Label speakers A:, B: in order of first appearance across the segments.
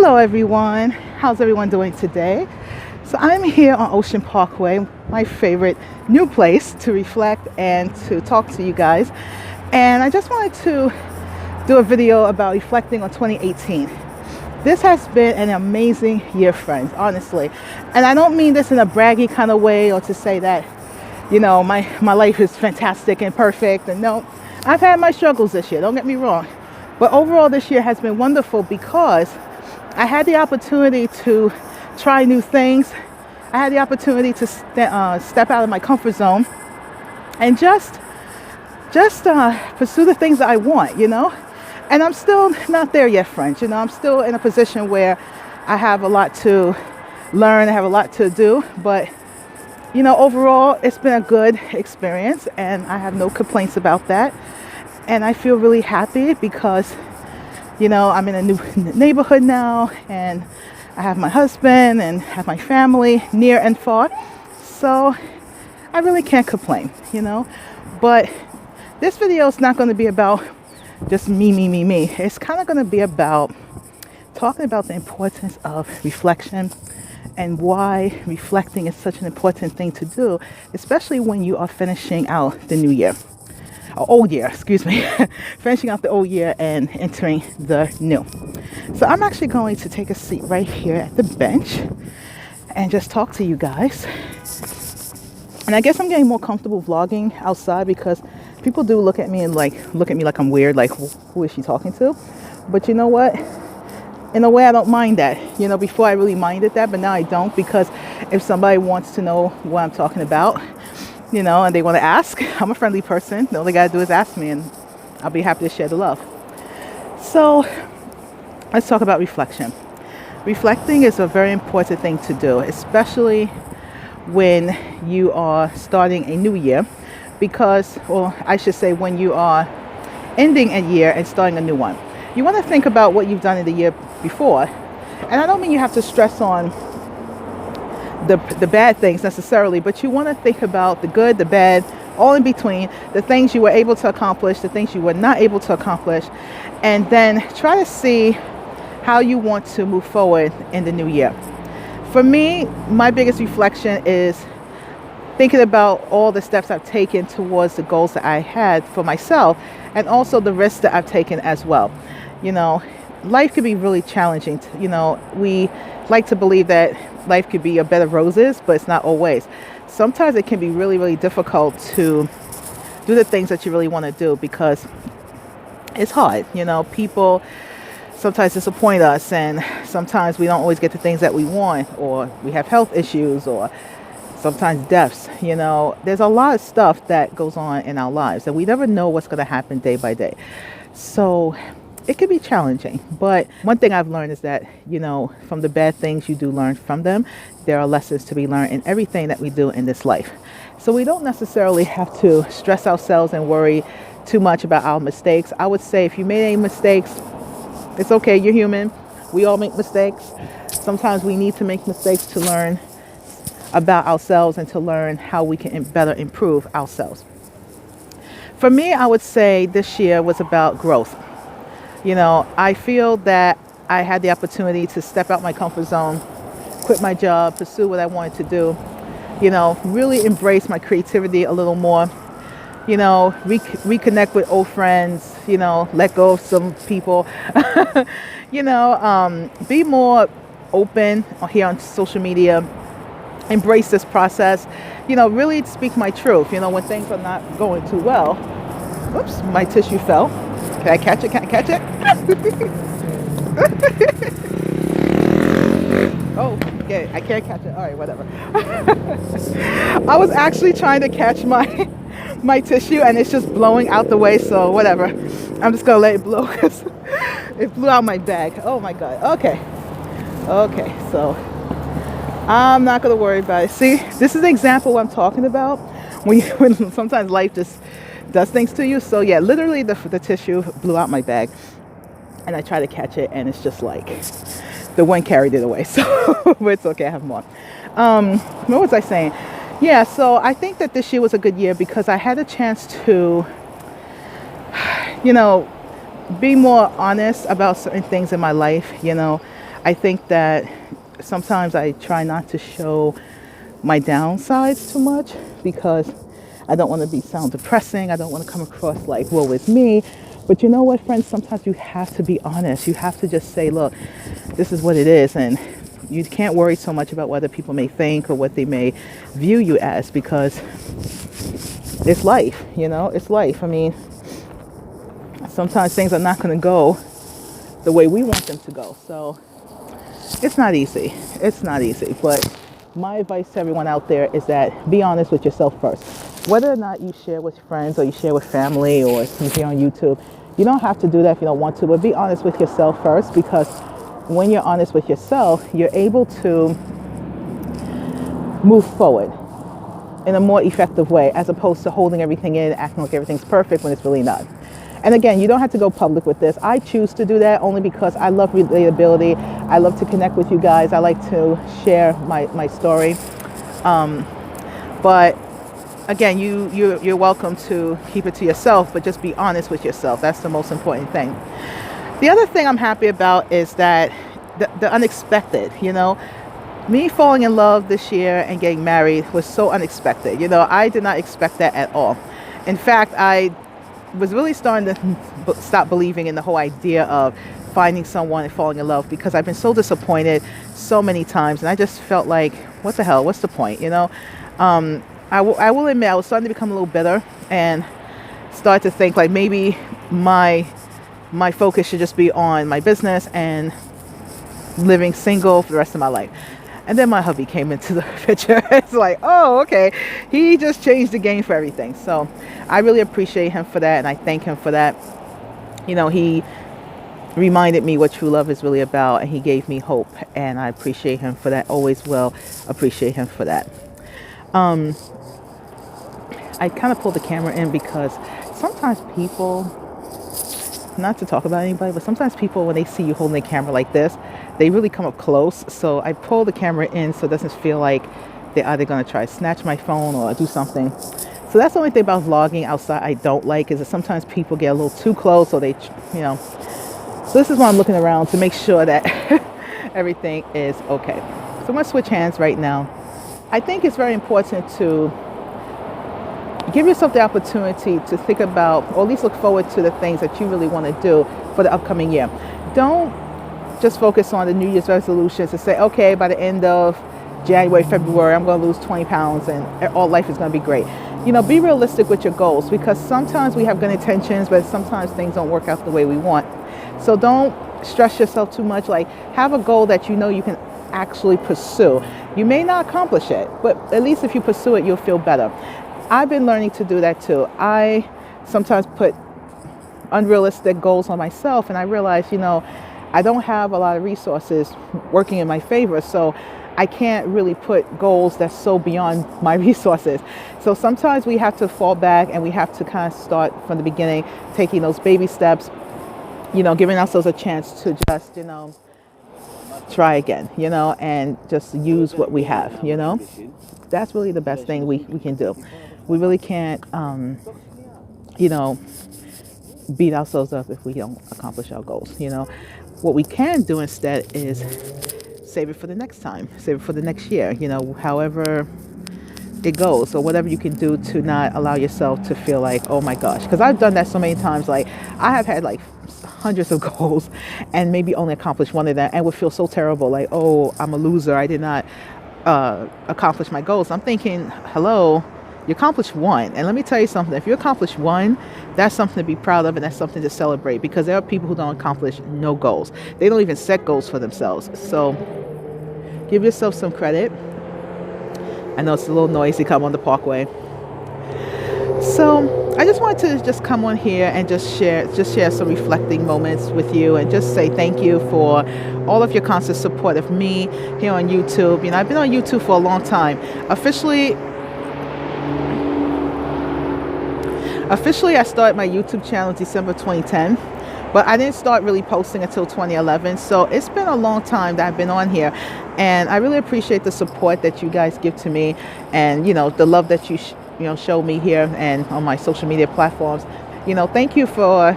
A: Hello everyone, how's everyone doing today? So I'm here on Ocean Parkway, my favorite new place to reflect and to talk to you guys. And I just wanted to do a video about reflecting on 2018. This has been an amazing year, friends, honestly. And I don't mean this in a braggy kind of way or to say that, my life is fantastic and perfect. And no, I've had my struggles this year, don't get me wrong. But overall, this year has been wonderful because I had the opportunity to try new things. I had the opportunity to step out of my comfort zone and just pursue the things that I want, And I'm still not there yet, friends. I'm still in a position where I have a lot to learn. I have a lot to do. But, overall, it's been a good experience and I have no complaints about that. And I feel really happy because, I'm in a new neighborhood now and I have my husband and have my family near and far. So I really can't complain, But this video is not going to be about just me. It's kind of going to be about talking about the importance of reflection and why reflecting is such an important thing to do, especially when you are finishing out the new year. Old year, excuse me, finishing out the old year and entering the new. So I'm actually going to take a seat right here at the bench and just talk to you guys. And I guess I'm getting more comfortable vlogging outside because people do look at me like I'm weird, like who is she talking to? But you know what? In a way, I don't mind that. Before I really minded that, but now I don't, because if somebody wants to know what I'm talking about, and they want to ask, I'm a friendly person. All they got to do is ask me and I'll be happy to share the love. So let's talk about reflection. Reflecting is a very important thing to do, especially when you are starting a new year, or I should say when you are ending a year and starting a new one. You want to think about what you've done in the year before. And I don't mean you have to stress on the bad things necessarily, but you want to think about the good, the bad, all in between, the things you were able to accomplish, the things you were not able to accomplish, and then try to see how you want to move forward in the new year. For me, my biggest reflection is thinking about all the steps I've taken towards the goals that I had for myself, and also the risks that I've taken as well. Life can be really challenging. We like to believe that life could be a bed of roses, but it's not always. Sometimes it can be really, really difficult to do the things that you really want to do because it's hard. People sometimes disappoint us, and sometimes we don't always get the things that we want, or we have health issues, or sometimes deaths. There's a lot of stuff that goes on in our lives, and we never know what's going to happen day by day. So it can be challenging, but one thing I've learned is that, from the bad things, you do learn from them. There are lessons to be learned in everything that we do in this life. So we don't necessarily have to stress ourselves and worry too much about our mistakes. I would say if you made any mistakes, it's okay, you're human. We all make mistakes. Sometimes we need to make mistakes to learn about ourselves and to learn how we can better improve ourselves. For me, I would say this year was about growth. I feel that I had the opportunity to step out my comfort zone, quit my job, pursue what I wanted to do, really embrace my creativity a little more, reconnect with old friends, let go of some people, be more open here on social media, embrace this process, really speak my truth, when things are not going too well. Oops, my tissue fell. Can I catch it? Oh, okay, I can't catch it. All right, whatever. I was actually trying to catch my tissue and it's just blowing out the way, so whatever. I'm just gonna let it blow because it blew out my bag. Oh my God. Okay, so I'm not gonna worry about it. See, this is the example what I'm talking about when sometimes life just does things to you. So yeah, literally the tissue blew out my bag and I tried to catch it and it's just like the wind carried it away. So but it's okay, I have more. What was I saying? Yeah, so I think that this year was a good year because I had a chance to be more honest about certain things in my life. I think that sometimes I try not to show my downsides too much because I don't want to sound depressing. I don't want to come across like, woe is me. But you know what, friends? Sometimes you have to be honest. You have to just say, look, this is what it is. And you can't worry so much about what other people may think or what they may view you as, because it's life, it's life. I mean, sometimes things are not going to go the way we want them to go. So it's not easy. It's not easy. But my advice to everyone out there is that be honest with yourself first. Whether or not you share with friends or you share with family or you hear on YouTube, you don't have to do that if you don't want to, but be honest with yourself first, because when you're honest with yourself, you're able to move forward in a more effective way, as opposed to holding everything in, acting like everything's perfect when it's really not. And again, you don't have to go public with this. I choose to do that only because I love relatability. I love to connect with you guys. I like to share my story. But again, you're welcome to keep it to yourself, but just be honest with yourself. That's the most important thing. The other thing I'm happy about is that the unexpected, me falling in love this year and getting married was so unexpected. I did not expect that at all. In fact, I was really starting to stop believing in the whole idea of finding someone and falling in love, because I've been so disappointed so many times, and I just felt like, what the hell? What's the point? I will admit I was starting to become a little bitter and start to think like maybe my focus should just be on my business and living single for the rest of my life. And then my hubby came into the picture. It's like, oh, okay. He just changed the game for everything. So I really appreciate him for that, and I thank him for that. He reminded me what true love is really about, and he gave me hope, and I appreciate him for that. Always will appreciate him for that. I kind of pulled the camera in because sometimes people, not to talk about anybody, but sometimes people, when they see you holding the camera like this, they really come up close. So I pull the camera in so it doesn't feel like they're either going to try to snatch my phone or do something. So that's the only thing about vlogging outside I don't like, is that sometimes people get a little too close, or they, So this is why I'm looking around to make sure that everything is okay. So I'm going to switch hands right now. I think it's very important to give yourself the opportunity to think about, or at least look forward to the things that you really want to do for the upcoming year. Don't just focus on the New Year's resolutions and say, okay, by the end of January, February, I'm going to lose 20 pounds and all life is going to be great. Be realistic with your goals, because sometimes we have good intentions, but sometimes things don't work out the way we want. So don't stress yourself too much. Like, have a goal that you can actually pursue. You may not accomplish it, but at least if you pursue it, you'll feel better. I've been learning to do that too. I sometimes put unrealistic goals on myself, and I realize, I don't have a lot of resources working in my favor, so I can't really put goals that's so beyond my resources. So sometimes we have to fall back, and we have to kind of start from the beginning, taking those baby steps, giving ourselves a chance to just, try again, and just use what we have, That's really the best thing we can do. We really can't, beat ourselves up if we don't accomplish our goals, What we can do instead is save it for the next time, save it for the next year, however it goes, or whatever you can do to not allow yourself to feel like, oh my gosh, because I've done that so many times. Like, I have had like hundreds of goals and maybe only accomplished one of them, and would feel so terrible, like, oh, I'm a loser, I did not accomplish my goals. I'm thinking, hello, you accomplished one, and let me tell you something, if you accomplish one, that's something to be proud of, and that's something to celebrate, because there are people who don't accomplish no goals. They don't even set goals for themselves. So give yourself some credit. I know it's a little noisy come on the parkway. So I just wanted to just come on here and just share some reflecting moments with you, and just say thank you for all of your constant support of me here on YouTube. I've been on YouTube for a long time. Officially, I started my YouTube channel in December 2010, but I didn't start really posting until 2011. So it's been a long time that I've been on here, and I really appreciate the support that you guys give to me, and the love that you show me here and on my social media platforms. Thank you for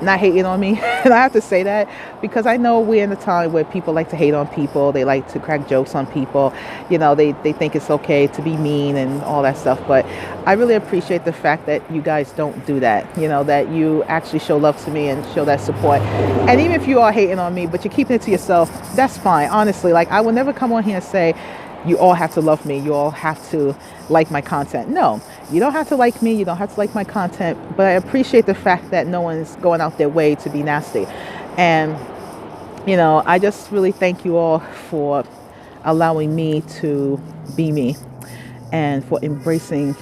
A: not hating on me. And I have to say that because I know we're in a time where people like to hate on people. They like to crack jokes on people. You know, they think it's okay to be mean and all that stuff. But I really appreciate the fact that you guys don't do that. You know, that you actually show love to me and show that support. And even if you are hating on me, but you're keeping it to yourself, that's fine. Honestly, like I will never come on here and say, you all have to love me. You all have to like my content. No, you don't have to like me. You don't have to like my content. But I appreciate the fact that no one's going out their way to be nasty. And, you know, I just really thank you all for allowing me to be me and for embracing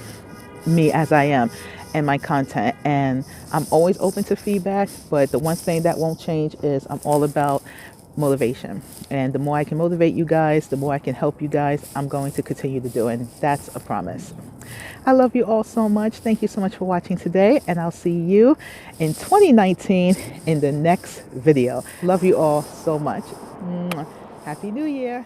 A: me as I am and my content. And I'm always open to feedback. But the one thing that won't change is I'm all about motivation. And the more I can motivate you guys, the more I can help you guys, I'm going to continue to do. And that's a promise. I love you all so much. Thank you so much for watching today. And I'll see you in 2019 in the next video. Love you all so much. Happy New Year.